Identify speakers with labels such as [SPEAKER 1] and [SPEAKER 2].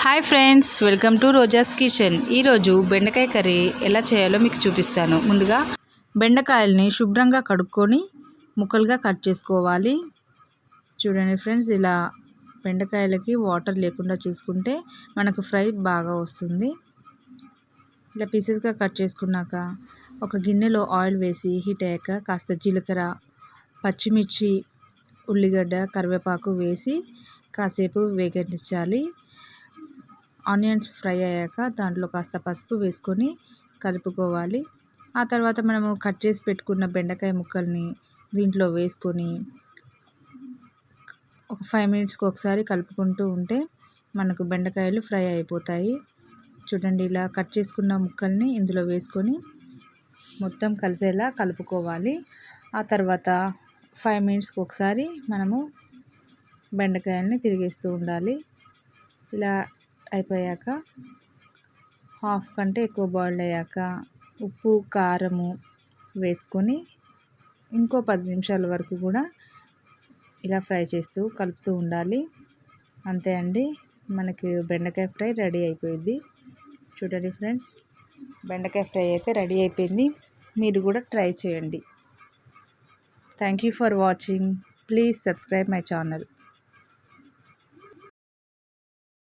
[SPEAKER 1] Hi friends, welcome to Roja's kitchen. ఈరోజు బెండకాయ curry ఎలా చేయాలో మీకు చూపిస్తాను. ముందుగా బెండకాయల్ని శుభ్రంగా కడుక్కొని ముక్కలుగా కట్ చేసుకోవాలి. చూడండి ఫ్రెండ్స్, ఇలా బెండకాయలకి వాటర్ లేకుండా చూసుకుంటే మనకు ఫ్రై బాగా వస్తుంది. ఇలా పీసెస్గా కట్ చేసుకున్నాక ఒక గిన్నెలో ఆయిల్ వేసి హీట్ అయ్యాక కాస్త జీలకర్ర, పచ్చిమిర్చి, ఉల్లిగడ్డ, కరివేపాకు వేసి కాసేపు వేగనిచ్చాలి. ఆనియన్స్ ఫ్రై అయ్యాక దాంట్లో కాస్త పసుపు వేసుకొని కలుపుకోవాలి. ఆ తర్వాత మనము కట్ చేసి పెట్టుకున్న బెండకాయ ముక్కల్ని దీంట్లో వేసుకొని ఒక 5 మినిట్స్కి ఒకసారి కలుపుకుంటూ ఉంటే మనకు బెండకాయలు ఫ్రై అయిపోతాయి. చూడండి, ఇలా కట్ చేసుకున్న ముక్కల్ని ఇందులో వేసుకొని మొత్తం కలిసేలా కలుపుకోవాలి. ఆ తర్వాత 5 మినిట్స్కి ఒకసారి మనము బెండకాయల్ని తిరిగేస్తూ ఉండాలి. ఇలా అయిపోయాక హాఫ్ కంటే ఎక్కువ బాయిల్డ్ అయ్యాక ఉప్పు, కారము వేసుకొని ఇంకో 10 నిమిషాల వరకు కూడా ఇలా ఫ్రై చేస్తూ కలుపుతూ ఉండాలి. అంతే అండి, మనకి బెండకాయ ఫ్రై రెడీ అయిపోయింది. చూడండి ఫ్రెండ్స్, బెండకాయ ఫ్రై అయితే రెడీ అయిపోయింది. మీరు కూడా ట్రై చేయండి. Thank you for watching. Please subscribe my channel.